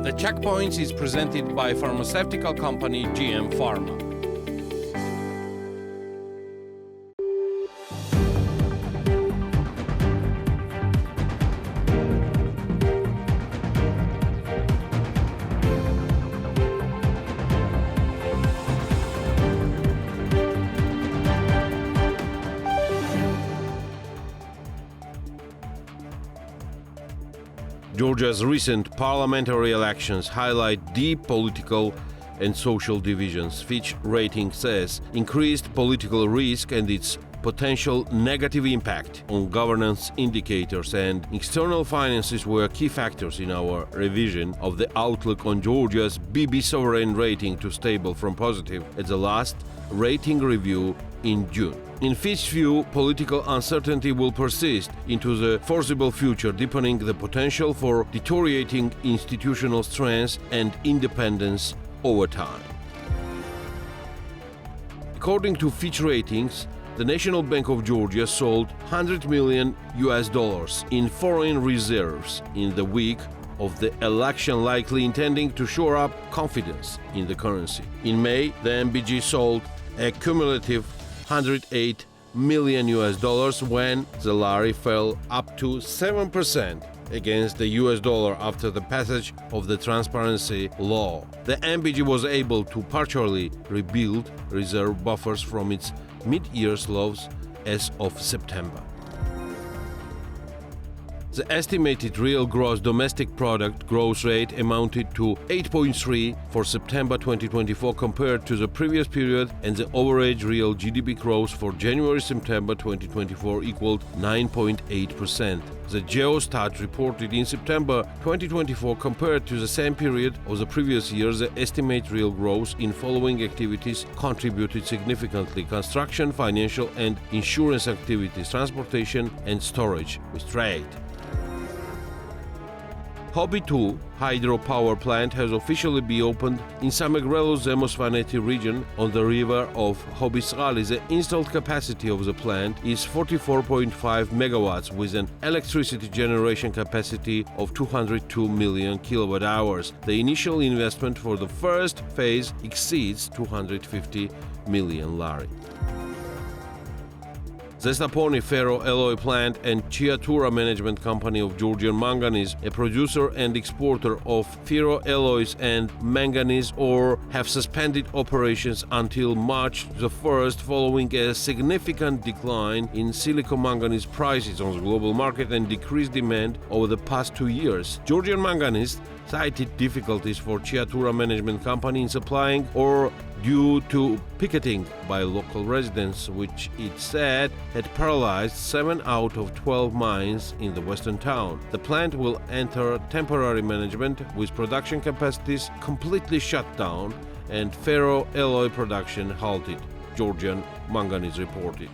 The Checkpoints is presented by pharmaceutical company GM Pharma. Georgia's recent parliamentary elections highlight deep political and social divisions. Fitch Ratings says increased political risk and its potential negative impact on governance indicators and external finances were key factors in our revision of the outlook on Georgia's BB sovereign rating to stable from positive at the last rating review in June. In Fitch's view, political uncertainty will persist into the foreseeable future, deepening the potential for deteriorating institutional strength and independence over time. According to Fitch Ratings, the National Bank of Georgia sold $100 million in foreign reserves in the week of the election, likely intending to shore up confidence in the currency. In May, the NBG sold a cumulative $108 million when the lari fell up to 7% against the US dollar after the passage of the transparency law. The NBG was able to partially rebuild reserve buffers from its mid-year lows as of September. The estimated real gross domestic product growth rate amounted to 8.3% for September 2024 compared to the previous period, and the average real GDP growth for January-September 2024 equaled 9.8%. The Geostat reported in September 2024 compared to the same period of the previous year, the estimated real growth in following activities contributed significantly: construction, financial and insurance activities, transportation and storage, with trade. Hobby 2 hydropower plant has officially been opened in Samegrelo-Zemosvaneti region on the river of Hobisgali. The installed capacity of the plant is 44.5 megawatts with an electricity generation capacity of 202 million kilowatt hours. The initial investment for the first phase exceeds 250 million lari. Zestaponi ferro-alloy plant and Chiatura Management Company of Georgian Manganese, a producer and exporter of ferro-alloys and manganese ore, have suspended operations until March the 1st following a significant decline in silico-manganese prices on the global market and decreased demand over the past 2 years. Georgian Manganese cited difficulties for Chiatura Management Company in supplying ore due to picketing by local residents, which it said had paralyzed 7 out of 12 mines in the western town. The plant will enter temporary management with production capacities completely shut down and ferro-alloy production halted, Georgian Manganese reported.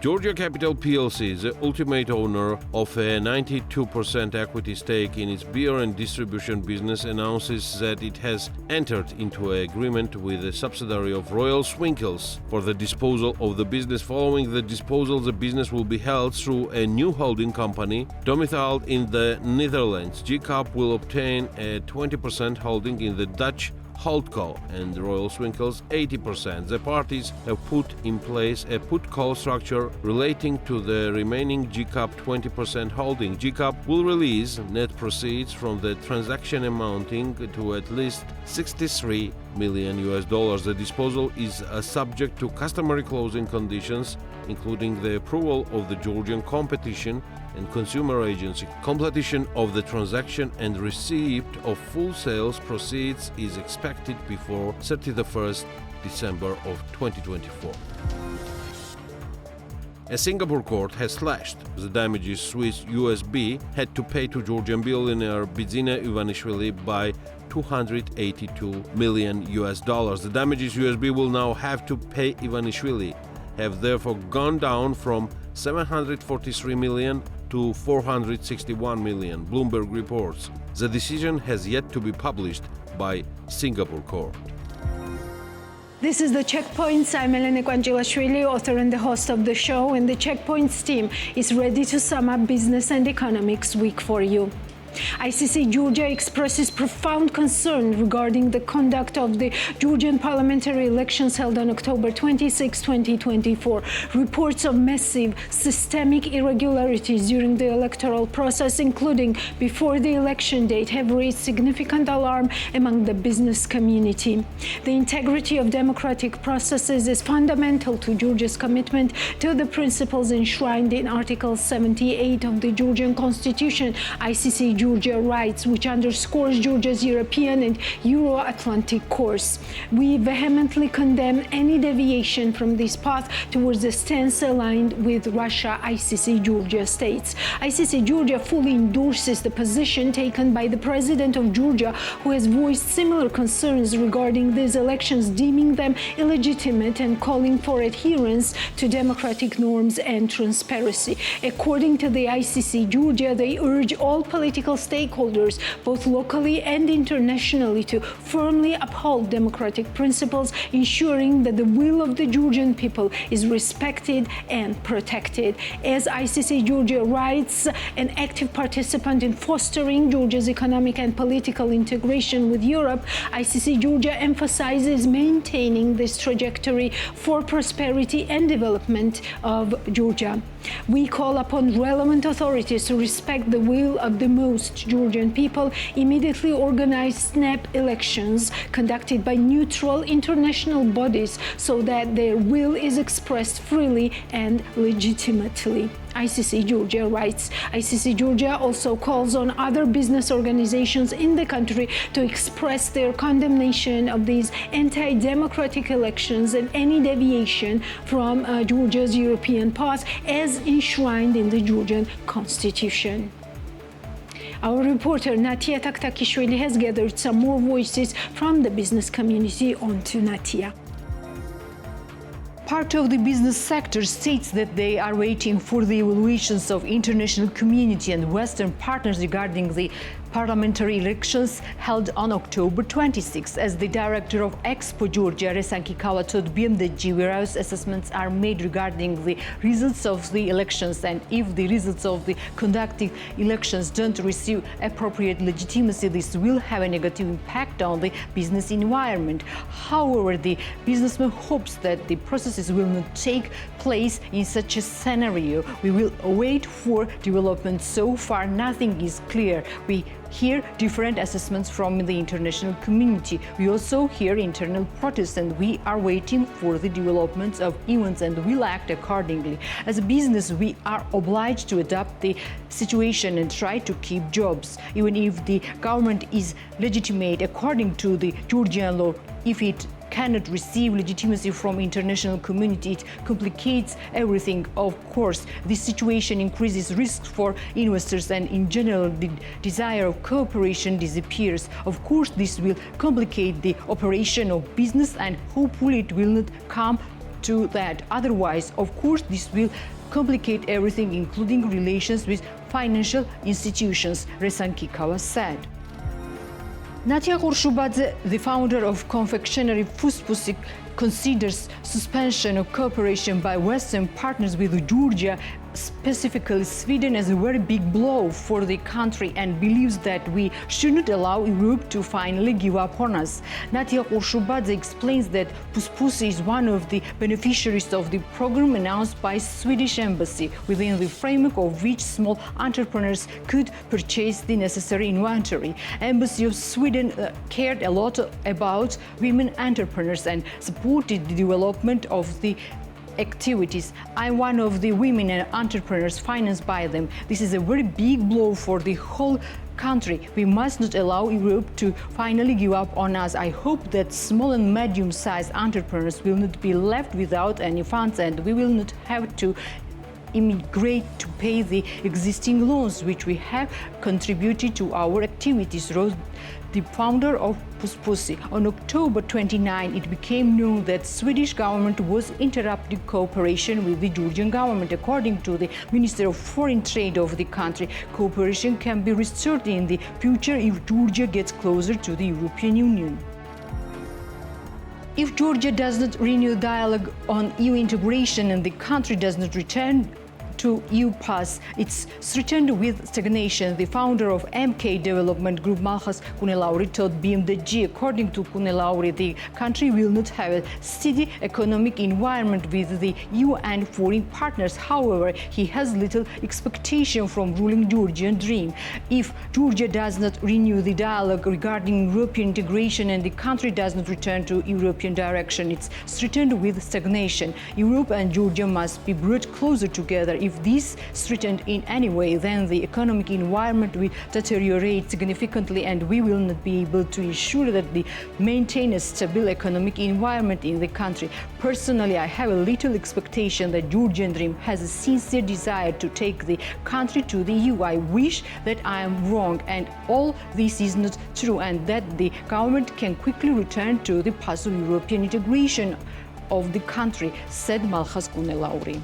Georgia Capital plc, the ultimate owner of a 92% equity stake in its beer and distribution business, announces that it has entered into an agreement with a subsidiary of Royal Swinkels for the disposal of the business. Following the disposal, the business will be held through a new holding company domiciled in the Netherlands. GCAP will obtain a 20% holding in the Dutch Holdco and Royal Swinkels 80%. The parties have put in place a put-call structure relating to the remaining GCAP 20% holding. GCAP will release net proceeds from the transaction amounting to at least $63 million. The disposal is subject to customary closing conditions, including the approval of the Georgian Competition and Consumer Agency. Completion of the transaction and receipt of full sales proceeds is expected before 31st December of 2024. A Singapore court has slashed the damages Swiss USB had to pay to Georgian billionaire Bidzina Ivanishvili by $282 million. The damages USB will now have to pay Ivanishvili have therefore gone down from $743 million to $461 million, Bloomberg reports. The decision has yet to be published by Singapore court. This is The Checkpoints. I'm Elena Kwangilashvili, author and the host of the show, and the Checkpoints team is ready to sum up business and economics week for you. ICC Georgia expresses profound concern regarding the conduct of the Georgian parliamentary elections held on October 26, 2024. Reports of massive systemic irregularities during the electoral process, including before the election date, have raised significant alarm among the business community. The integrity of democratic processes is fundamental to Georgia's commitment to the principles enshrined in Article 78 of the Georgian Constitution. ICC Georgia writes, which underscores Georgia's European and Euro-Atlantic course. We vehemently condemn any deviation from this path towards a stance aligned with Russia, ICC Georgia states. ICC Georgia fully endorses the position taken by the President of Georgia, who has voiced similar concerns regarding these elections, deeming them illegitimate and calling for adherence to democratic norms and transparency. According to the ICC Georgia, they urge all political stakeholders, both locally and internationally, to firmly uphold democratic principles, ensuring that the will of the Georgian people is respected and protected. As ICC Georgia writes, an active participant in fostering Georgia's economic and political integration with Europe, ICC Georgia emphasizes maintaining this trajectory for prosperity and development of Georgia. We call upon relevant authorities to respect the will of the most Georgian people, immediately organize snap elections conducted by neutral international bodies so that their will is expressed freely and legitimately. ICC Georgia writes. ICC Georgia also calls on other business organizations in the country to express their condemnation of these anti-democratic elections and any deviation from Georgia's European path as enshrined in the Georgian Constitution. Our reporter Natia Taktakishvili has gathered some more voices from the business community. On to Natia. Part of the business sector states that they are waiting for the evaluations of international community and Western partners regarding the parliamentary elections held on October 26. As the director of Expo Georgia, Rezan Kikava, told BMDG, various assessments are made regarding the results of the elections, and if the results of the conducted elections don't receive appropriate legitimacy, this will have a negative impact on the business environment. However, the businessman hopes that the processes will not take place in such a scenario. We will wait for development. So far, nothing is clear. We hear different assessments from the international community. We also hear internal protests, and we are waiting for the developments of events and will act accordingly. As a business, we are obliged to adapt the situation and try to keep jobs. Even if the government is legitimate according to the Georgian law, if it cannot receive legitimacy from international community, it complicates everything. Of course, this situation increases risks for investors, and in general, the desire of cooperation disappears. Of course, this will complicate the operation of business, and hopefully it will not come to that. Otherwise, of course, this will complicate everything, including relations with financial institutions, Rezan Kikava said. Natia Khurshubadze, the founder of confectionery Puspusi, considers suspension of cooperation by Western partners with Georgia, specifically Sweden, as a very big blow for the country, and believes that we should not allow Europe to finally give up on us. Natia Khurshubadze explains that Puspusi is one of the beneficiaries of the program announced by Swedish Embassy, within the framework of which small entrepreneurs could purchase the necessary inventory. Embassy of Sweden cared a lot about women entrepreneurs and supported the development of the activities. I'm one of the women and entrepreneurs financed by them. This is a very big blow for the whole country. We must not allow Europe to finally give up on us. I hope that small and medium-sized entrepreneurs will not be left without any funds, and we will not have to immigrate to pay the existing loans which we have contributed to our activities, wrote the founder of Puspusi. On October 29, it became known that Swedish government was interrupting cooperation with the Georgian government. According to the Minister of Foreign Trade of the country, cooperation can be restored in the future if Georgia gets closer to the European Union. If Georgia does not renew dialogue on EU integration and the country does not return to EU pass. It's threatened with stagnation. The founder of MK Development Group, Malhas Kunelauri, told BMDG. According to Kunelauri, the country will not have a steady economic environment with the EU and foreign partners. However, he has little expectation from ruling Georgian Dream. If Georgia does not renew the dialogue regarding European integration and the country does not return to European direction, it's threatened with stagnation. Europe and Georgia must be brought closer together. If this is threatened in any way, then the economic environment will deteriorate significantly and we will not be able to ensure that we maintain a stable economic environment in the country. Personally, I have a little expectation that Georgian Dream has a sincere desire to take the country to the EU. I wish that I am wrong and all this is not true and that the government can quickly return to the path of European integration of the country, said Malhas Kunelauri.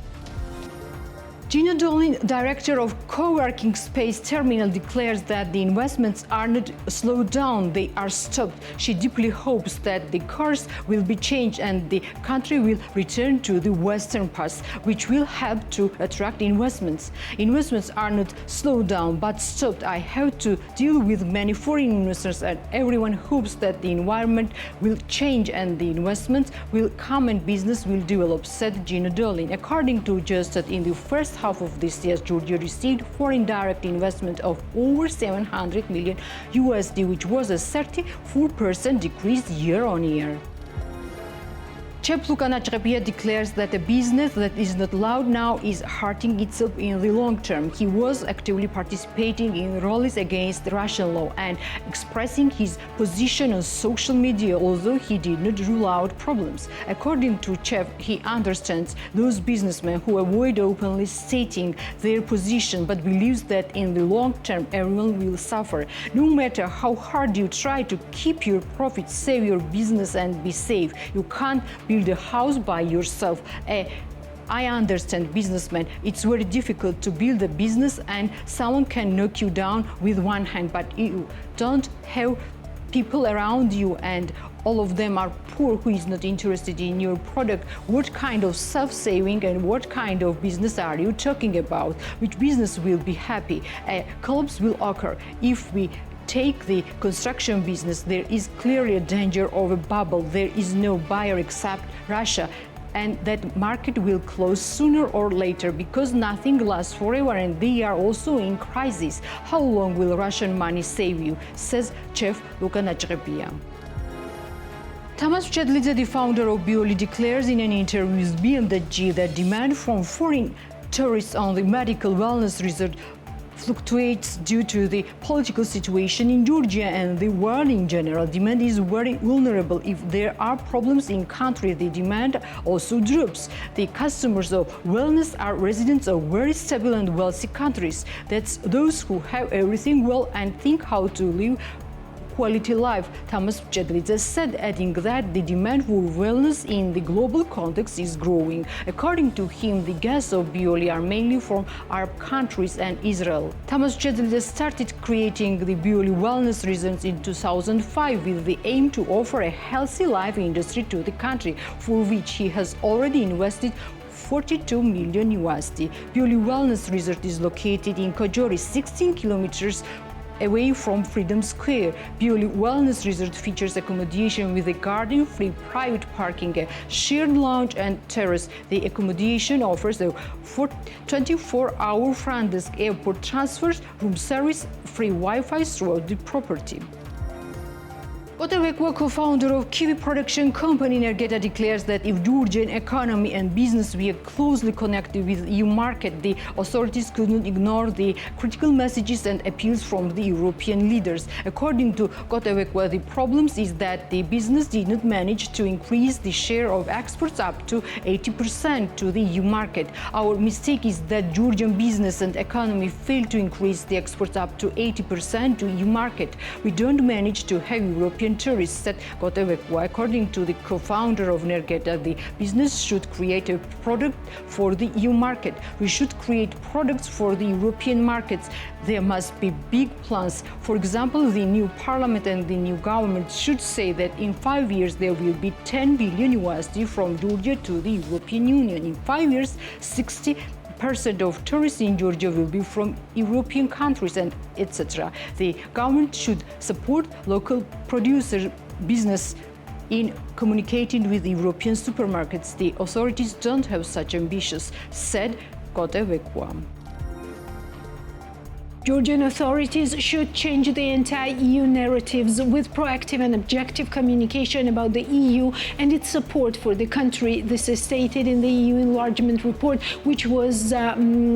Gina Dolin, director of co-working space terminal, declares that the investments are not slowed down, they are stopped. She deeply hopes that the course will be changed and the country will return to the Western path, which will help to attract investments. Investments are not slowed down but stopped. I have to deal with many foreign investors and everyone hopes that the environment will change and the investments will come and business will develop, said Gina Dolin. According to Justat, in the first half of this year, Georgia received foreign direct investment of over 700 million USD, which was a 34% decrease year on year. Chef Luka Nachapia declares that a business that is not loud now is hurting itself in the long term. He was actively participating in rallies against Russian law and expressing his position on social media, although he did not rule out problems. According to Chef, he understands those businessmen who avoid openly stating their position but believes that in the long term everyone will suffer. No matter how hard you try to keep your profits, save your business and be safe, you can't build a house by yourself. I understand businessmen. It's very difficult to build a business and someone can knock you down with one hand, but you don't have people around you and all of them are poor who is not interested in your product. What kind of self-saving and what kind of business are you talking about? Which business will be happy? A collapse will occur. If we take the construction business, there is clearly a danger of a bubble. There is no buyer except Russia, and that market will close sooner or later because nothing lasts forever and they are also in crisis. How long will Russian money save you, says Chef Luka Nachapia. Tamas Chedlidze, the founder of Bioli, declares in an interview with BMDG that demand from foreign tourists on the medical wellness resort fluctuates due to the political situation in Georgia and the world in general. Demand is very vulnerable. If there are problems in country, the demand also drops. The customers of wellness are residents of very stable and wealthy countries. That's those who have everything well and think how to live quality life, Tamas Chedlidze said, adding that the demand for wellness in the global context is growing. According to him, the guests of Bioli are mainly from Arab countries and Israel. Tamas Chedlidze started creating the Bioli Wellness Resorts in 2005 with the aim to offer a healthy life industry to the country, for which he has already invested 42 million USD. Bioli Wellness Resort is located in Kojori, 16 kilometers away from Freedom Square. Bioli Wellness Resort features accommodation with a garden-free private parking, a shared lounge and terrace. The accommodation offers a 24-hour front desk, airport transfers, room service, free Wi-Fi throughout the property. Otavekwa, co-founder of Kiwi production company Energeta, declares that if Georgian economy and business were closely connected with EU market, the authorities could not ignore the critical messages and appeals from the European leaders. According to Otavekwa, the problem is that the business did not manage to increase the share of exports up to 80% to the EU market. Our mistake is that Georgian business and economy failed to increase the exports up to 80% to EU market. We don't manage to have European tourists, said Otavekwa. According to the co-founder of Energeta, the business should create a product for the EU market. We should create products for the European markets. There must be big plans. For example, the new parliament and the new government should say that in 5 years there will be 10 billion USD from Georgia to the European Union. In 5 years, 60 25% of tourists in Georgia will be from European countries, and etc. The government should support local producer business in communicating with European supermarkets. The authorities don't have such ambitions, said Kotevekua. Georgian authorities should change the anti-EU narratives with proactive and objective communication about the EU and its support for the country. This is stated in the EU enlargement report, which was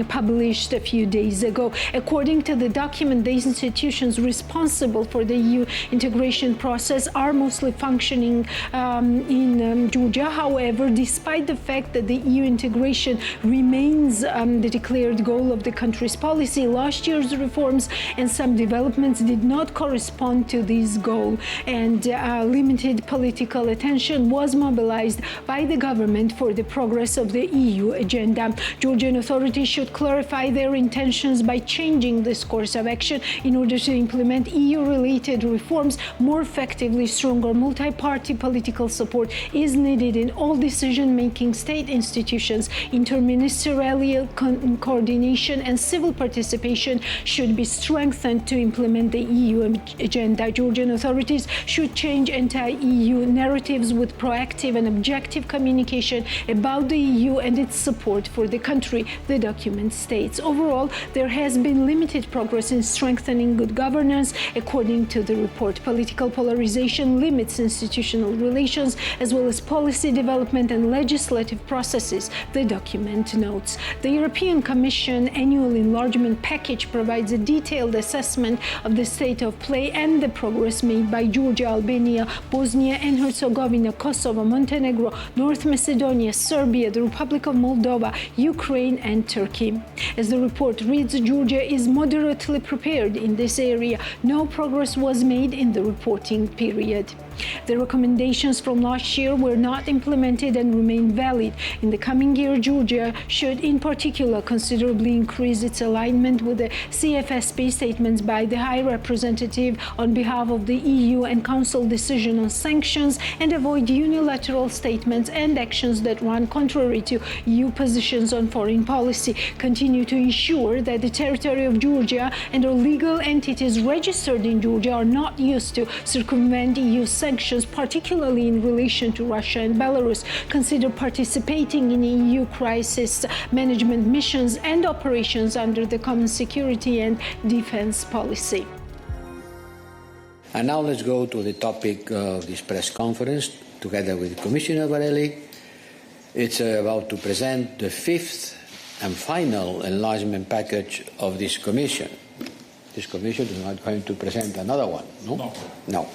published a few days ago. According to the document, the institutions responsible for the EU integration process are mostly functioning in Georgia. However, despite the fact that the EU integration remains the declared goal of the country's policy, last year's reforms and some developments did not correspond to this goal, and limited political attention was mobilized by the government for the progress of the EU agenda. Georgian authorities should clarify their intentions by changing this course of action in order to implement EU-related reforms more effectively. Stronger multi-party political support is needed in all decision-making state institutions. Interministerial coordination and civil participation should be strengthened to implement the EU agenda. Georgian authorities should change anti-EU narratives with proactive and objective communication about the EU and its support for the country, the document states. Overall, there has been limited progress in strengthening good governance. According to the report, political polarization limits institutional relations as well as policy development and legislative processes, the document notes. The European Commission annual enlargement package provides a detailed assessment of the state of play and the progress made by Georgia, Albania, Bosnia and Herzegovina, Kosovo, Montenegro, North Macedonia, Serbia, the Republic of Moldova, Ukraine and Turkey. As the report reads, Georgia is moderately prepared in this area. No progress was made in the reporting period. The recommendations from last year were not implemented and remain valid. In the coming year, Georgia should in particular considerably increase its alignment with the CFSP statements by the High Representative on behalf of the EU and Council decision on sanctions, and avoid unilateral statements and actions that run contrary to EU positions on foreign policy. Continue to ensure that the territory of Georgia and all legal entities registered in Georgia are not used to circumvent EU sanctions, particularly in relation to Russia and Belarus. Consider participating in EU crisis management missions and operations under the Common Security and Defense Policy. And now let's go to the topic of this press conference, together with Commissioner Varhelyi. It's about to present the fifth and final enlargement package of this Commission. This Commission is not going to present another one, no? No.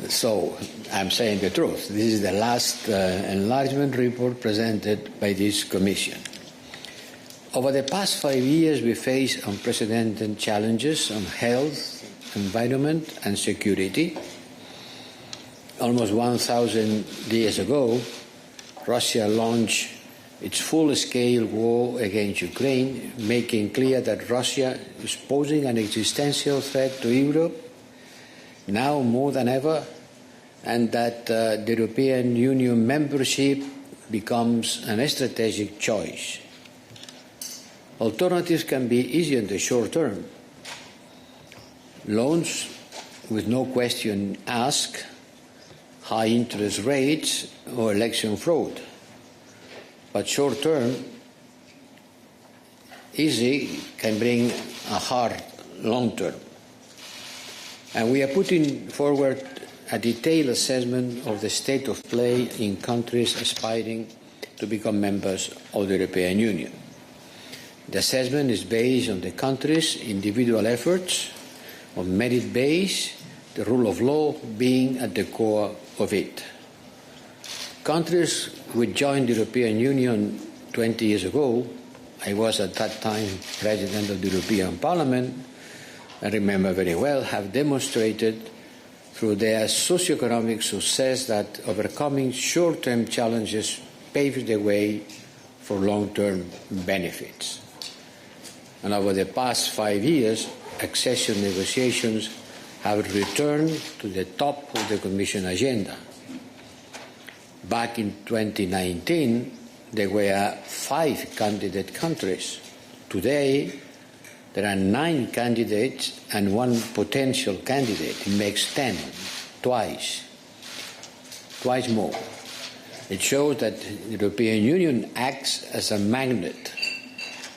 So, I'm saying the truth. This is the last enlargement report presented by this Commission. Over the past 5 years, we faced unprecedented challenges on health, environment, and security. Almost 1,000 years ago, Russia launched its full-scale war against Ukraine, making clear that Russia is posing an existential threat to Europe now more than ever, and that the European Union membership becomes a strategic choice. Alternatives can be easy in the short term. Loans with no question asked, high interest rates, or election fraud. But short term, easy can bring a hard long term. And we are putting forward a detailed assessment of the state of play in countries aspiring to become members of the European Union. The assessment is based on the country's individual efforts, on merit base, the rule of law being at the core of it. Countries which joined the European Union 20 years ago, I was at that time President of the European Parliament, I remember very well, have demonstrated through their socio-economic success that overcoming short-term challenges paves the way for long-term benefits. And over the past 5 years, accession negotiations have returned to the top of the Commission agenda. Back in 2019, there were 5 candidate countries. Today, there are 9 candidates and 1 potential candidate. It makes 10, twice more. It shows that the European Union acts as a magnet,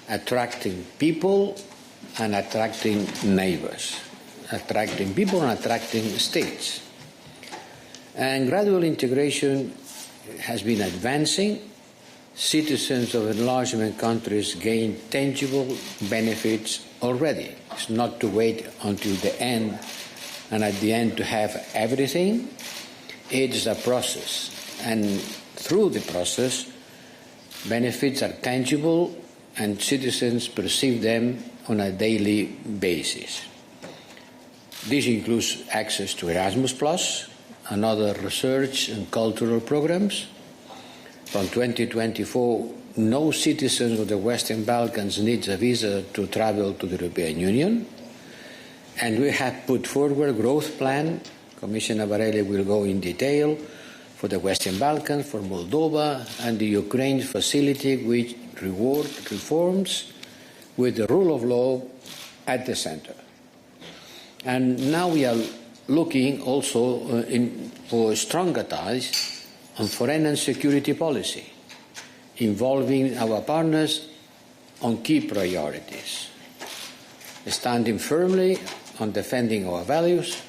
attracting people and attracting neighbors, attracting people and attracting states. And gradual integration has been advancing. Citizens of enlargement countries gain tangible benefits already. It's not to wait until the end and at the end to have everything. It's a process. And through the process, benefits are tangible and citizens perceive them on a daily basis. This includes access to Erasmus+ and other research and cultural programs. From 2024, no citizen of the Western Balkans needs a visa to travel to the European Union. And we have put forward a growth plan. Commissioner Varela will go in detail for the Western Balkans, for Moldova, and the Ukraine facility, which reward reforms with the rule of law at the center. And now we are looking also for stronger ties on foreign and security policy, involving our partners on key priorities, standing firmly on defending our values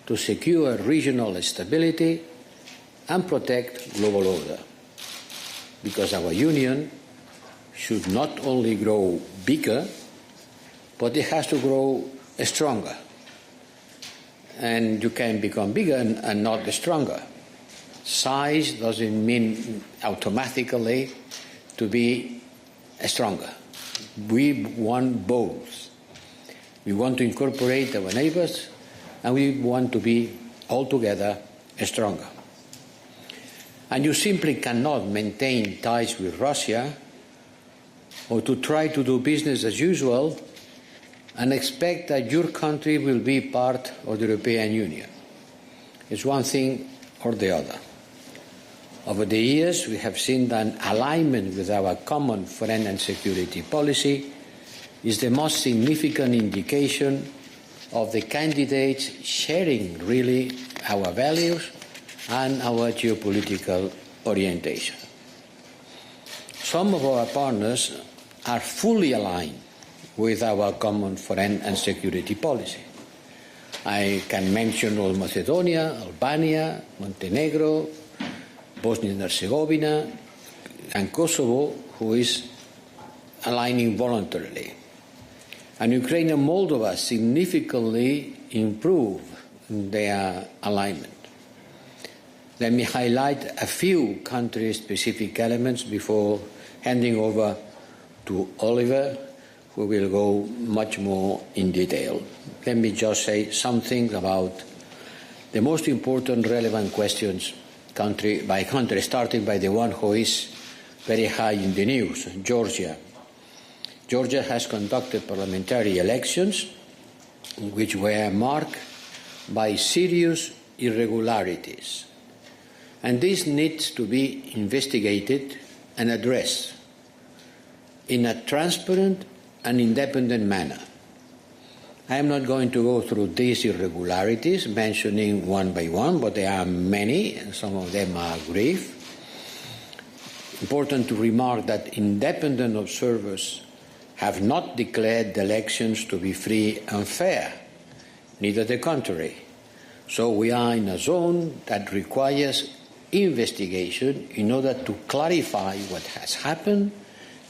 to secure regional stability and protect global order. Because our union should not only grow bigger, but it has to grow stronger. And you can become bigger and not stronger. Size doesn't mean automatically to be stronger. We want both. We want to incorporate our neighbors, and we want to be altogether stronger. And you simply cannot maintain ties with Russia or to try to do business as usual and expect that your country will be part of the European Union. It's one thing or the other. Over the years, we have seen that alignment with our common foreign and security policy is the most significant indication of the candidates sharing really our values and our geopolitical orientation. Some of our partners are fully aligned with our common foreign and security policy. I can mention North Macedonia, Albania, Montenegro, Bosnia and Herzegovina, and Kosovo, who is aligning voluntarily. And Ukraine and Moldova significantly improve their alignment. Let me highlight a few country-specific elements before handing over to Oliver, who will go much more in detail. Let me just say something about the most important relevant questions country by country, starting by the one who is very high in the news, Georgia. Georgia has conducted parliamentary elections which were marked by serious irregularities. And this needs to be investigated and addressed in a transparent and independent manner. I am not going to go through these irregularities, mentioning one by one, but there are many, and some of them are grave. Important to remark that independent observers have not declared the elections to be free and fair, neither the contrary. So we are in a zone that requires investigation in order to clarify what has happened,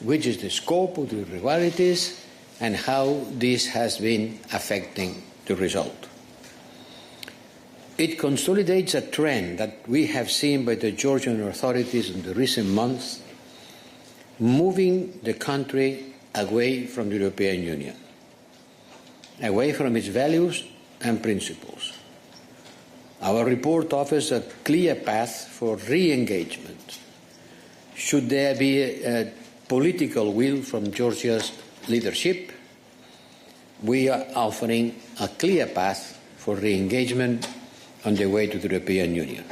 which is the scope of the irregularities, and how this has been affecting the result. It consolidates a trend that we have seen by the Georgian authorities in the recent months, moving the country away from the European Union, away from its values and principles. Our report offers a clear path for re-engagement. Should there be a political will from Georgia's leadership, we are offering a clear path for re-engagement on the way to the European Union.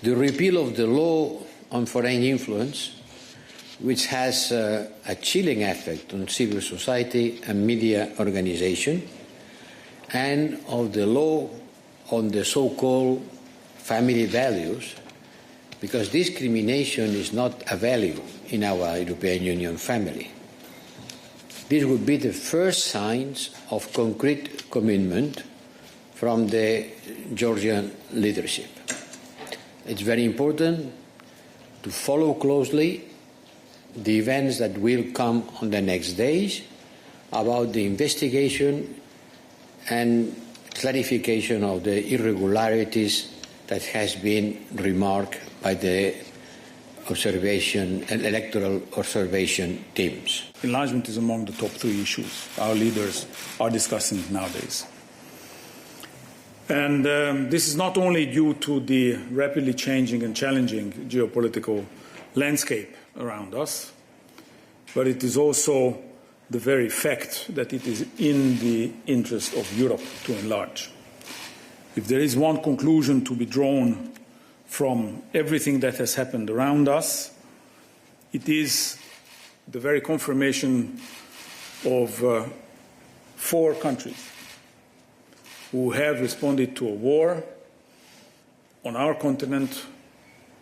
The repeal of the law on foreign influence, which has a chilling effect on civil society and media organization, and of the law on the so-called family values, because discrimination is not a value in our European Union family. This would be the first signs of concrete commitment from the Georgian leadership. It's very important to follow closely the events that will come on the next days about the investigation and clarification of the irregularities that has been remarked by the electoral observation teams. Enlargement is among the top 3 issues our leaders are discussing nowadays. And this is not only due to the rapidly changing and challenging geopolitical landscape around us, but it is also the very fact that it is in the interest of Europe to enlarge. If there is one conclusion to be drawn from everything that has happened around us, it is the very confirmation of 4 countries who have responded to a war on our continent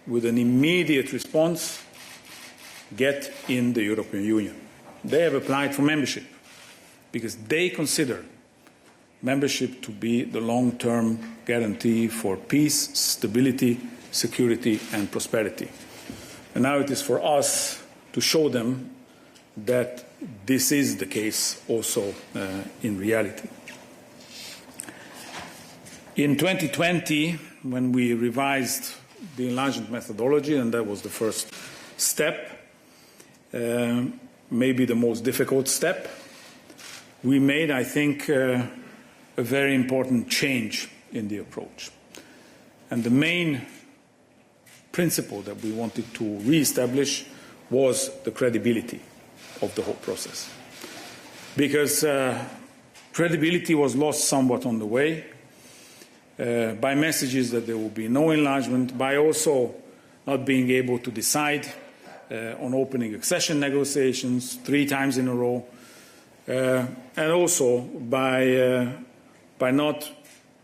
with an immediate response: get in the European Union. They have applied for membership because they consider membership to be the long-term guarantee for peace, stability, security and prosperity. And now it is for us to show them that this is the case also in reality. In 2020, when we revised the enlargement methodology, and that was the first step, maybe the most difficult step, we made, I think, a very important change in the approach. And the main principle that we wanted to re-establish was the credibility of the whole process. Because credibility was lost somewhat on the way by messages that there will be no enlargement, by also not being able to decide on opening accession negotiations 3 times in a row, and also by not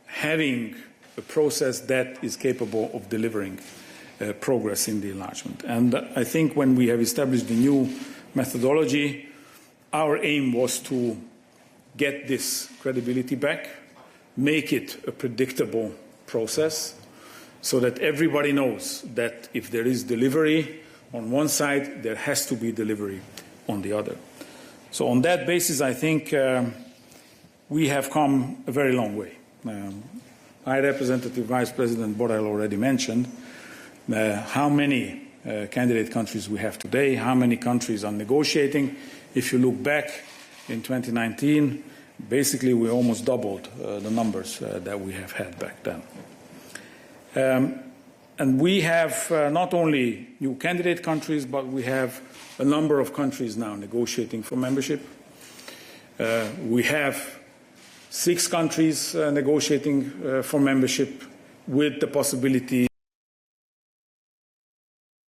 having a process that is capable of delivering progress in the enlargement. And I think when we have established the new methodology, our aim was to get this credibility back, make it a predictable process, so that everybody knows that if there is delivery on one side, there has to be delivery on the other. So on that basis, I think we have come a very long way. High Representative Vice President Borrell already mentioned how many candidate countries we have today, how many countries are negotiating. If you look back in 2019, basically we almost doubled the numbers that we have had back then. And we have not only new candidate countries, but we have a number of countries now negotiating for membership. We have 6 countries negotiating for membership, with the possibility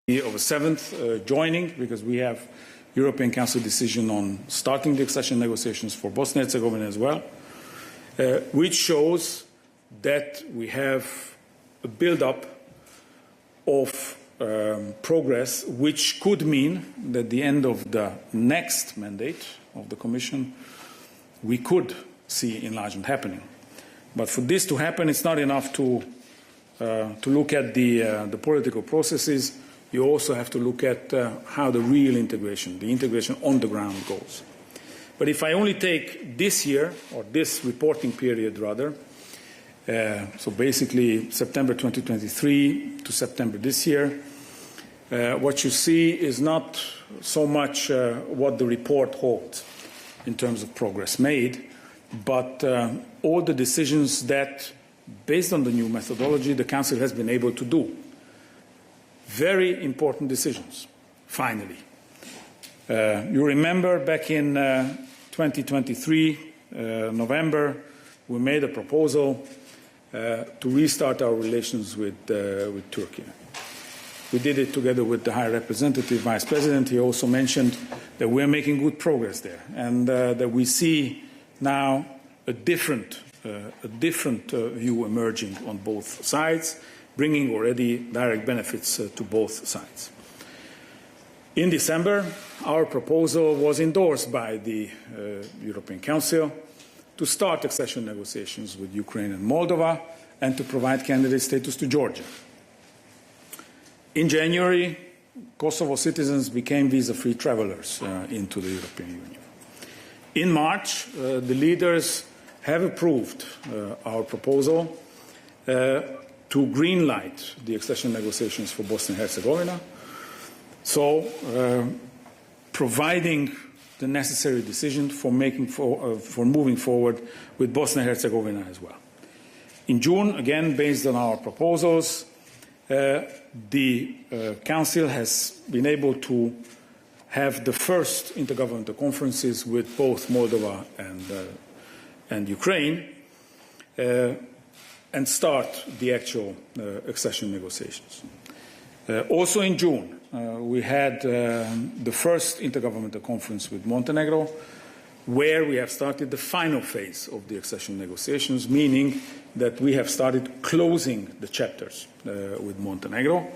of a 7th joining, because we have European Council decision on starting the accession negotiations for Bosnia and Herzegovina as well, which shows that we have a build-up of progress, which could mean that at the end of the next mandate of the Commission, we could see enlargement happening. But for this to happen, it's not enough to look at the political processes. You also have to look at how the real integration, the integration on the ground, goes. But if I only take this year, or this reporting period rather, so basically September 2023 to September this year, what you see is not so much what the report holds in terms of progress made, but all the decisions that, based on the new methodology, the Council has been able to do. Very important decisions, finally. You remember back in 2023, November, we made a proposal to restart our relations with Turkey. We did it together with the High Representative Vice President. He also mentioned that we are making good progress there, and that we see now a different view emerging on both sides, bringing already direct benefits to both sides. In December, our proposal was endorsed by the European Council to start accession negotiations with Ukraine and Moldova and to provide candidate status to Georgia. In January, Kosovo citizens became visa-free travelers into the European Union. In March, the leaders have approved our proposal to greenlight the accession negotiations for Bosnia and Herzegovina, so providing the necessary decision for moving forward with Bosnia and Herzegovina as well. In June, again, based on our proposals, the Council has been able to have the first intergovernmental conferences with both Moldova and Ukraine and start the actual accession negotiations. Also in June, we had the first intergovernmental conference with Montenegro, where we have started the final phase of the accession negotiations, meaning that we have started closing the chapters with Montenegro,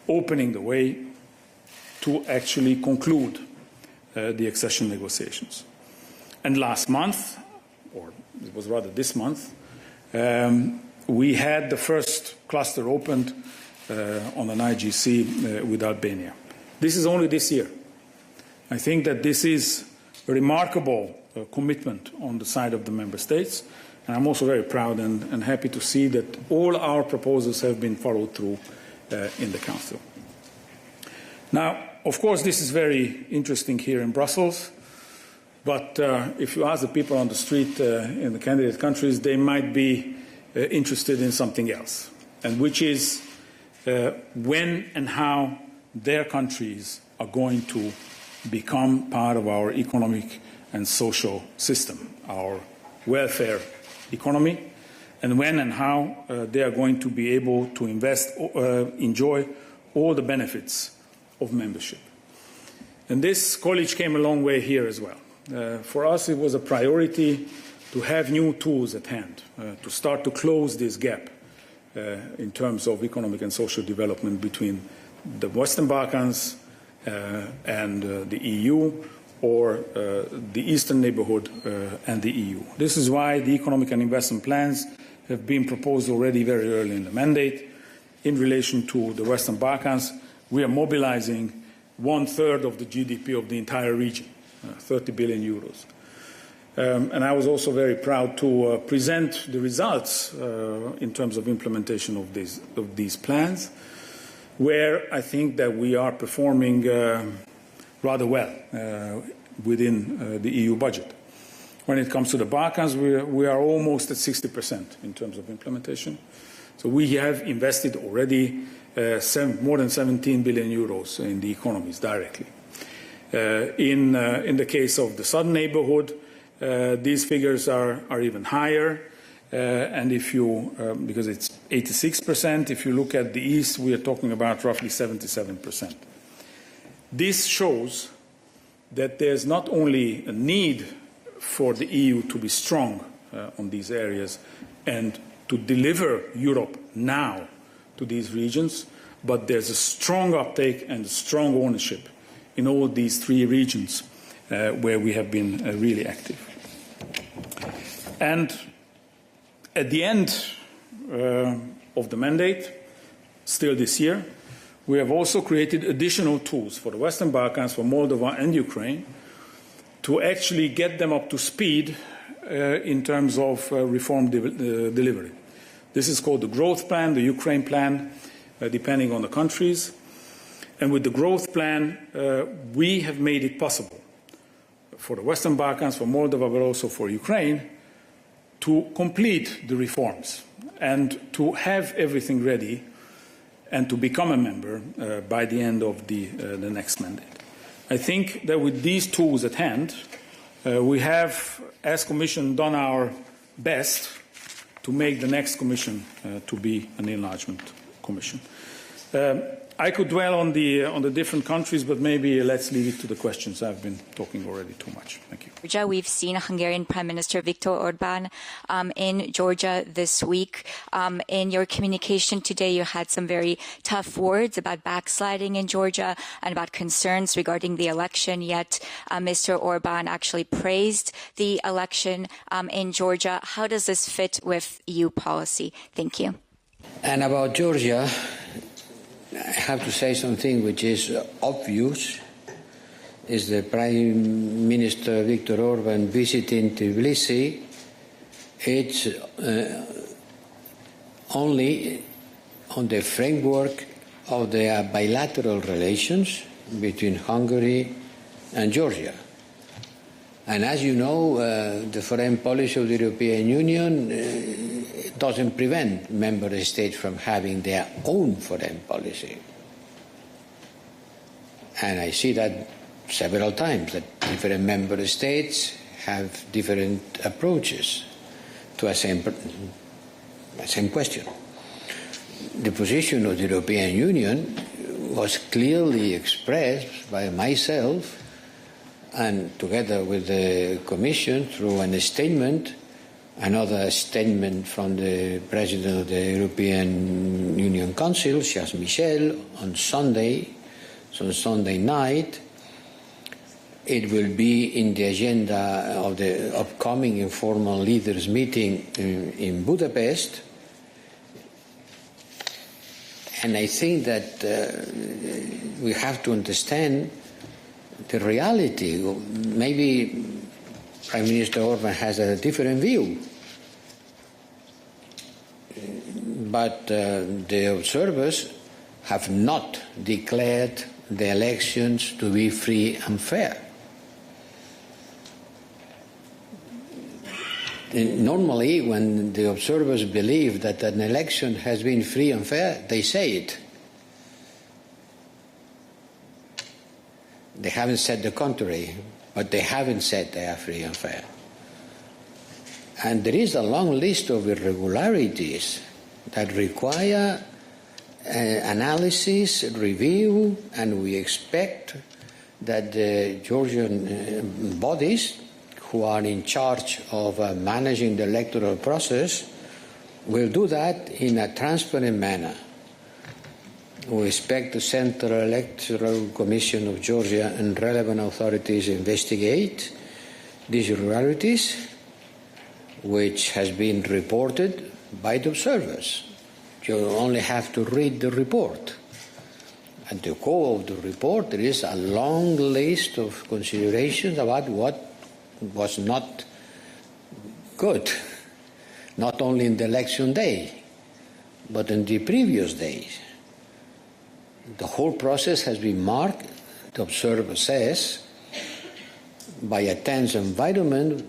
opening the way to actually conclude the accession negotiations. And last month, or it was rather this month, we had the first cluster opened on an IGC with Albania. This is only this year. I think that this is a remarkable commitment on the side of the member states, and I'm also very proud and happy to see that all our proposals have been followed through in the Council. Now, of course, this is very interesting here in Brussels, but if you ask the people on the street in the candidate countries, they might be interested in something else, and which is when and how their countries are going to become part of our economic and social system, our welfare economy, and when and how they are going to be able to enjoy all the benefits of membership. And this college came a long way here as well. For us, it was a priority to have new tools at hand, to start to close this gap in terms of economic and social development between the Western Balkans and the EU, or the Eastern neighborhood and the EU. This is why the economic and investment plans have been proposed already very early in the mandate. In relation to the Western Balkans, we are mobilizing 1/3 of the GDP of the entire region, 30 billion euros. And I was also very proud to present the results in terms of implementation of these plans, where I think that we are performing rather well within the EU budget. When it comes to the Balkans, we are almost at 60% in terms of implementation. So we have invested already more than 17 billion euros in the economies directly. In the case of the southern neighborhood, these figures are even higher, and if you, because it's 86%, if you look at the east, we are talking about roughly 77%. This shows that there's not only a need for the EU to be strong on these areas and to deliver Europe now to these regions, but there's a strong uptake and a strong ownership in all these three regions where we have been really active. And at the end of the mandate, still this year, we have also created additional tools for the Western Balkans, for Moldova and Ukraine, to actually get them up to speed in terms of reform delivery. This is called the Growth Plan, the Ukraine Plan, depending on the countries. And with the Growth Plan, we have made it possible for the Western Balkans, for Moldova, but also for Ukraine, to complete the reforms and to have everything ready and to become a member by the end of the next mandate. I think that with these tools at hand, we have, as Commission, done our best to make the next Commission to be an enlargement Commission. I could dwell on the different countries, but maybe let's leave it to the questions. I've been talking already too much. Thank you. Georgia, we've seen Hungarian Prime Minister Viktor Orbán in Georgia this week. In your communication today, you had some very tough words about backsliding in Georgia and about concerns regarding the election, yet Mr. Orbán actually praised the election in Georgia. How does this fit with EU policy? Thank you. And about Georgia, I have to say something which is obvious, is the Prime Minister Viktor Orbán visiting Tbilisi. It's only on the framework of the bilateral relations between Hungary and Georgia. And as you know, the foreign policy of the European Union doesn't prevent member states from having their own foreign policy. And I see that several times, that different member states have different approaches to a same question. The position of the European Union was clearly expressed by myself and together with the Commission through a statement, another statement from the President of the European Union Council, Charles Michel, on Sunday night. It will be in the agenda of the upcoming informal leaders meeting in Budapest. And I think that we have to understand the reality. Maybe Prime Minister Orbán has a different view, but the observers have not declared the elections to be free and fair. Normally, when the observers believe that an election has been free and fair, they say it. They haven't said the contrary, but they haven't said they are free and fair. And there is a long list of irregularities that require analysis, review, and we expect that the Georgian bodies who are in charge of managing the electoral process will do that in a transparent manner. We expect the Central Electoral Commission of Georgia and relevant authorities investigate these irregularities, which has been reported by the observers. You only have to read the report. At the core of the report, there is a long list of considerations about what was not good, not only in the election day, but in the previous days. The whole process has been marked, the observer says, by a tense environment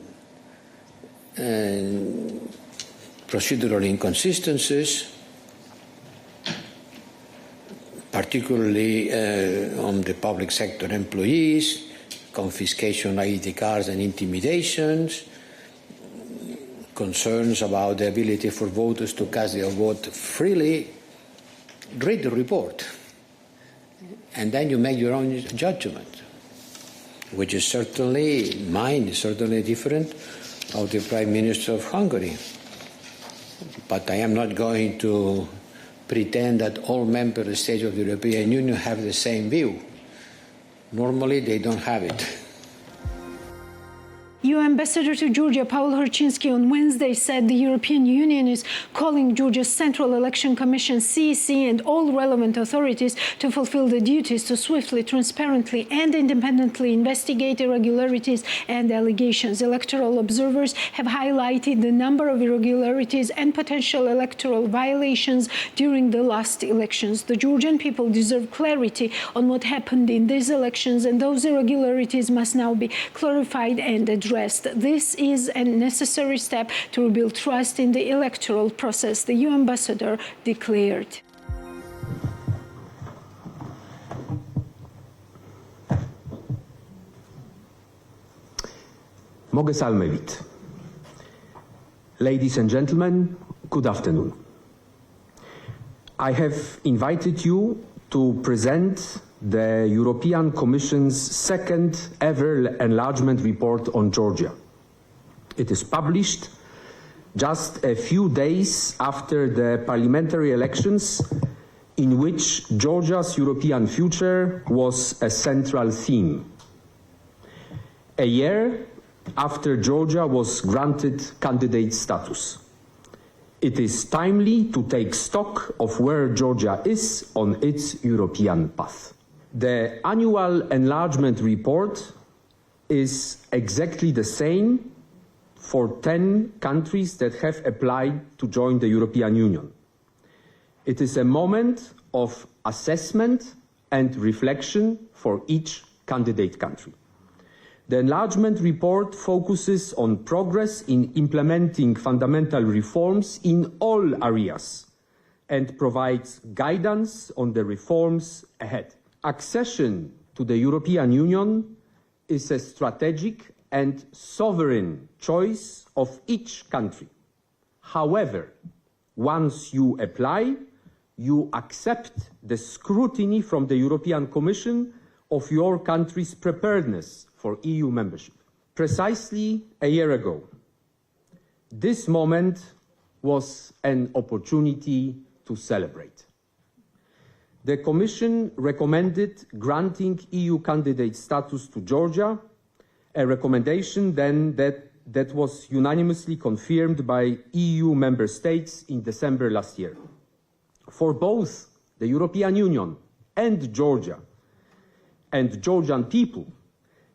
and procedural inconsistencies, particularly on the public sector employees, confiscation of ID cards and intimidations, concerns about the ability for voters to cast their vote freely. Read the report, and then you make your own judgment, which is certainly, mine is certainly different of the Prime Minister of Hungary. But I am not going to pretend that all member states of the European Union have the same view. Normally, they don't have it. EU Ambassador to Georgia, Paul Horchinsky, on Wednesday said the European Union is calling Georgia's Central Election Commission, CEC, and all relevant authorities to fulfill the duties to swiftly, transparently, and independently investigate irregularities and allegations. Electoral observers have highlighted the number of irregularities and potential electoral violations during the last elections. The Georgian people deserve clarity on what happened in these elections, and those irregularities must now be clarified and addressed. This is a necessary step to rebuild trust in the electoral process, the EU ambassador declared. Mogę salmevit. Ladies and gentlemen, good afternoon. I have invited you to present the European Commission's second ever enlargement report on Georgia. It is published just a few days after the parliamentary elections, in which Georgia's European future was a central theme. A year after Georgia was granted candidate status. It is timely to take stock of where Georgia is on its European path. The annual enlargement report is exactly the same for 10 countries that have applied to join the European Union. It is a moment of assessment and reflection for each candidate country. The enlargement report focuses on progress in implementing fundamental reforms in all areas and provides guidance on the reforms ahead. Accession to the European Union is a strategic and sovereign choice of each country. However, once you apply, you accept the scrutiny from the European Commission of your country's preparedness for EU membership. Precisely a year ago, this moment was an opportunity to celebrate. The Commission recommended granting EU candidate status to Georgia, a recommendation then that was unanimously confirmed by EU member states in December last year. For both the European Union and Georgia and Georgian people,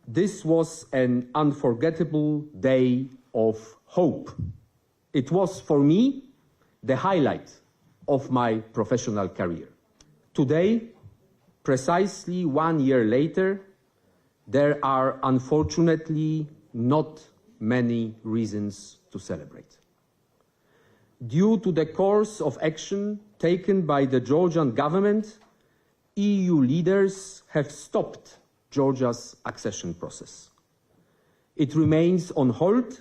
this was an unforgettable day of hope. It was, for me, the highlight of my professional career. Today, precisely 1 year later, there are unfortunately not many reasons to celebrate. Due to the course of action taken by the Georgian government, EU leaders have stopped Georgia's accession process. It remains on hold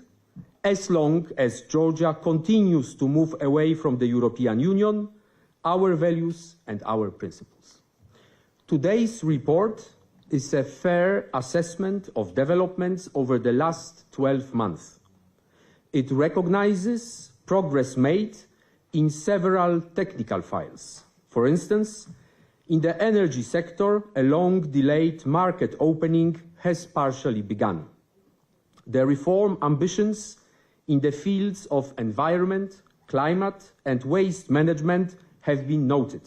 as long as Georgia continues to move away from the European Union, our values and our principles. Today's report is a fair assessment of developments over the last 12 months. It recognizes progress made in several technical files. For instance, in the energy sector, a long-delayed market opening has partially begun. The reform ambitions in the fields of environment, climate, and waste management have been noted.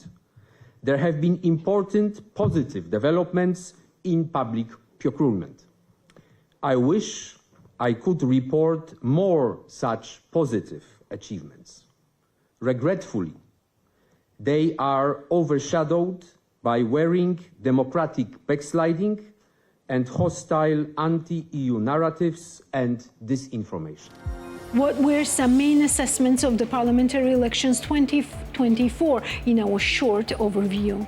There have been important positive developments in public procurement. I wish I could report more such positive achievements. Regretfully, they are overshadowed by worrying democratic backsliding and hostile anti-EU narratives and disinformation. What were some main assessments of the parliamentary elections 2024 in our short overview?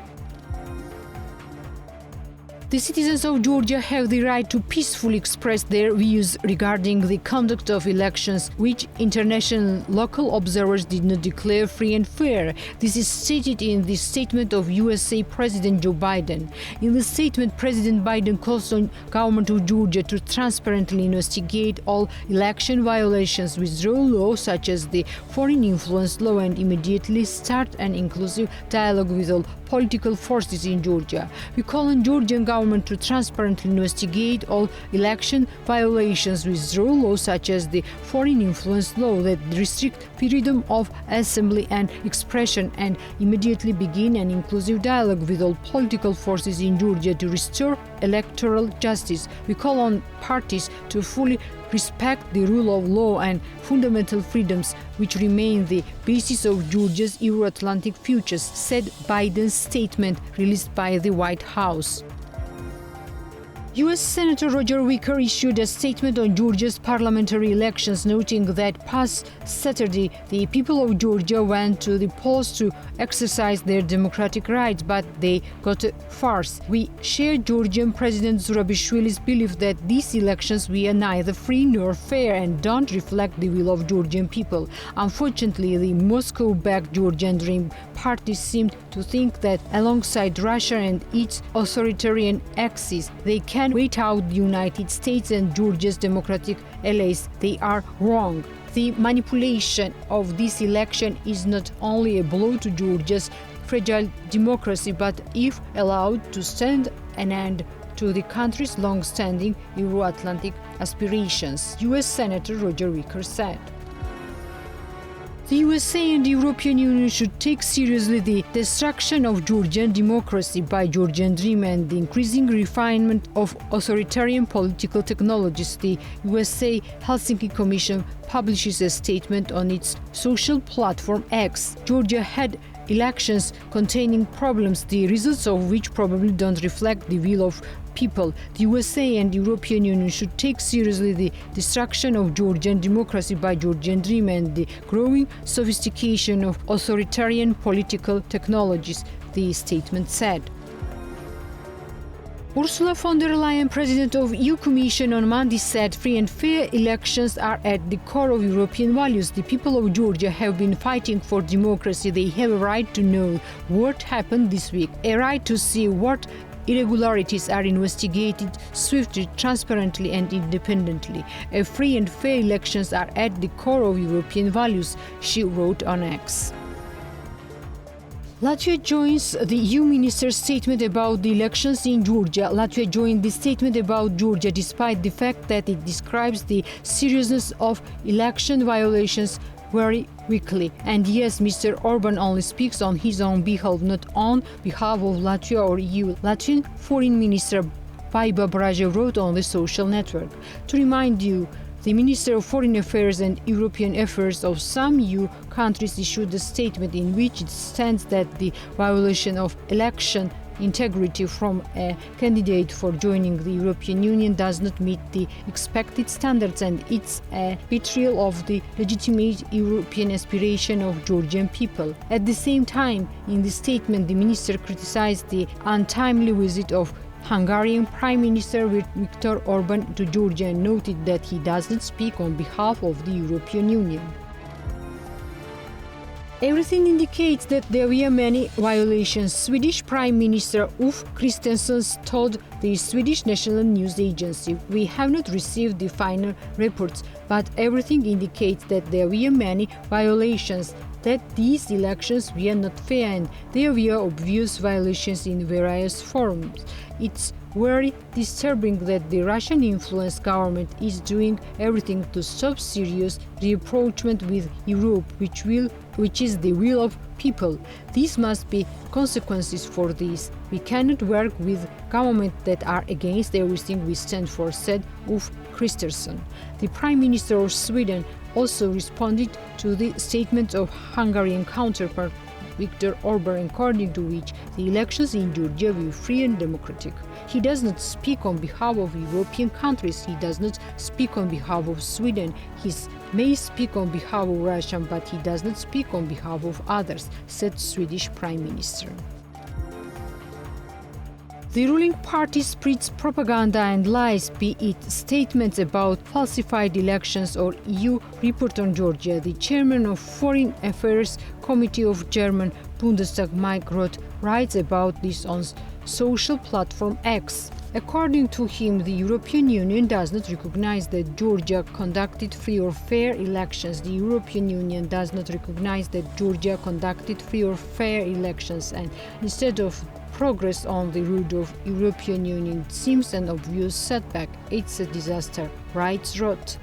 The citizens of Georgia have the right to peacefully express their views regarding the conduct of elections, which international local observers did not declare free and fair. This is stated in the statement of USA President Joe Biden. In the statement, President Biden calls on government of Georgia to transparently investigate all election violations, withdraw laws such as the foreign influence law, and immediately start an inclusive dialogue with all political forces in Georgia. We call on Georgian government to transparently investigate all election violations, withdraw laws such as the foreign influence law that restrict freedom of assembly and expression, and immediately begin an inclusive dialogue with all political forces in Georgia to restore electoral justice. We call on parties to fully respect the rule of law and fundamental freedoms, which remain the basis of Georgia's Euro-Atlantic futures, said Biden's statement released by the White House. U.S. Senator Roger Wicker issued a statement on Georgia's parliamentary elections, noting that past Saturday, the people of Georgia went to the polls to exercise their democratic rights, but they got a farce. We share Georgian President Zurabishvili's belief that these elections were neither free nor fair and don't reflect the will of Georgian people. Unfortunately, the Moscow-backed Georgian Dream parties seem to think that alongside Russia and its authoritarian axis, they can wait out the United States and Georgia's democratic allies. They are wrong. The manipulation of this election is not only a blow to Georgia's fragile democracy, but if allowed to stand an end to the country's long-standing Euro-Atlantic aspirations, U.S. Senator Roger Wicker said. The USA and the European Union should take seriously the destruction of Georgian democracy by Georgian Dream and the increasing refinement of authoritarian political technologies. The USA Helsinki Commission publishes a statement on its social platform X. Georgia had elections containing problems, the results of which probably don't reflect the will of people. The USA and the European Union should take seriously the destruction of Georgian democracy by Georgian Dream and the growing sophistication of authoritarian political technologies, the statement said. Ursula von der Leyen, President of EU Commission, on Monday said free and fair elections are at the core of European values. The people of Georgia have been fighting for democracy. They have a right to know what happened this week, a right to see what irregularities are investigated swiftly, transparently and independently. A free and fair elections are at the core of European values, she wrote on X. Latvia joins the EU minister's statement about the elections in Georgia. Latvia joined the statement about Georgia despite the fact that it describes the seriousness of election violations very weakly. And yes, Mr. Orban only speaks on his own behalf, not on behalf of Latvia or EU. Latvian Foreign Minister Baiba Braja wrote on the social network. To remind you, the Minister of Foreign Affairs and European Affairs of some EU countries issued a statement in which it stands that the violation of election integrity from a candidate for joining the European Union does not meet the expected standards and it's a betrayal of the legitimate European aspiration of Georgian people. At the same time, in the statement, the minister criticized the untimely visit of Hungarian Prime Minister Viktor Orban to Georgia and noted that he does not speak on behalf of the European Union. Everything indicates that there were many violations, Swedish Prime Minister Ulf Kristersson told the Swedish National News Agency. We have not received the final reports, but everything indicates that there were many violations, that these elections were not fair and there were obvious violations in various forms. It's very disturbing that the Russian-influenced government is doing everything to stop serious rapprochement with Europe, which is the will of people. These must be consequences for this. We cannot work with governments that are against everything we stand for, said Ulf Kristersson. The Prime Minister of Sweden also responded to the statement of Hungarian counterpart Viktor Orban, according to which the elections in Georgia were free and democratic. He does not speak on behalf of European countries, he does not speak on behalf of Sweden, he may speak on behalf of Russia, but he does not speak on behalf of others, said Swedish Prime Minister. The ruling party spreads propaganda and lies, be it statements about falsified elections or EU report on Georgia. The chairman of Foreign Affairs Committee of German Bundestag, Mike Roth, writes about this on social platform X. According to him, the European Union does not recognize that Georgia conducted free or fair elections. The European Union does not recognize that Georgia conducted free or fair elections, and instead of progress on the road of European Union seems an obvious setback. It's a disaster, writes Roth.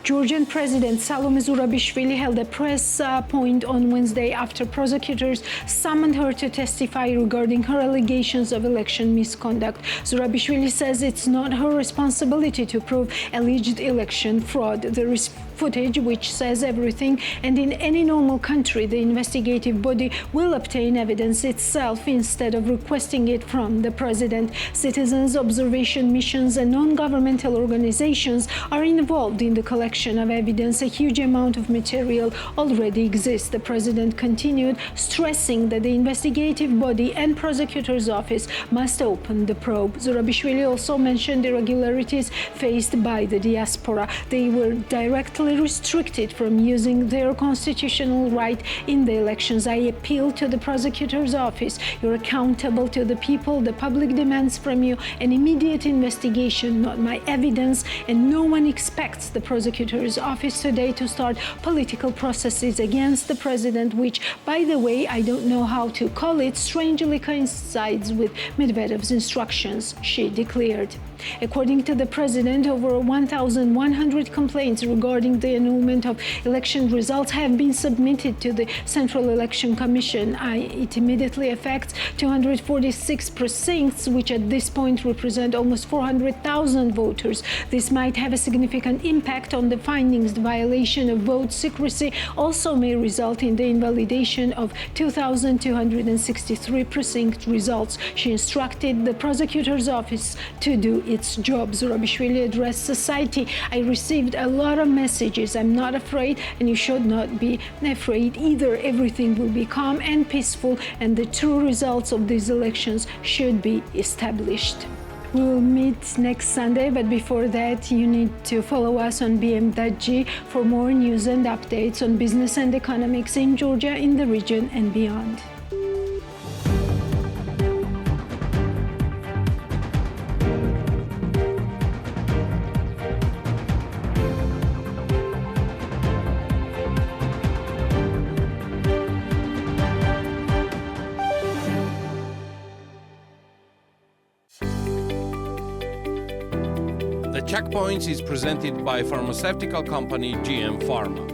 Georgian President Salome Zurabishvili held a press point on Wednesday after prosecutors summoned her to testify regarding her allegations of election misconduct. Zurabishvili says it's not her responsibility to prove alleged election fraud. There is footage which says everything, and in any normal country, the investigative body will obtain evidence itself instead of requesting it from the president. Citizens' observation missions and non-governmental organizations are involved in the collection collection of evidence, a huge amount of material already exists. The president continued, stressing that the investigative body and prosecutor's office must open the probe. Zurabishvili also mentioned irregularities faced by the diaspora. They were directly restricted from using their constitutional right in the elections. I appeal to the prosecutor's office. You're accountable to the people. The public demands from you an immediate investigation, not my evidence, and no one expects the prosecutor's office today to start political processes against the president, which, by the way, I don't know how to call it, strangely coincides with Medvedev's instructions, she declared. According to the president, over 1,100 complaints regarding the annulment of election results have been submitted to the Central Election Commission. It immediately affects 246 precincts, which at this point represent almost 400,000 voters. This might have a significant impact on the findings. The violation of vote secrecy also may result in the invalidation of 2,263 precinct results. She instructed the prosecutor's office to do its job. Zurabishvili addressed society. I received a lot of messages. I'm not afraid, and you should not be afraid either. Everything will be calm and peaceful, and the true results of these elections should be established. We will meet next Sunday, but before that, you need to follow us on BM.G for more news and updates on business and economics in Georgia, in the region, and beyond. The Checkpoints is presented by pharmaceutical company GM Pharma.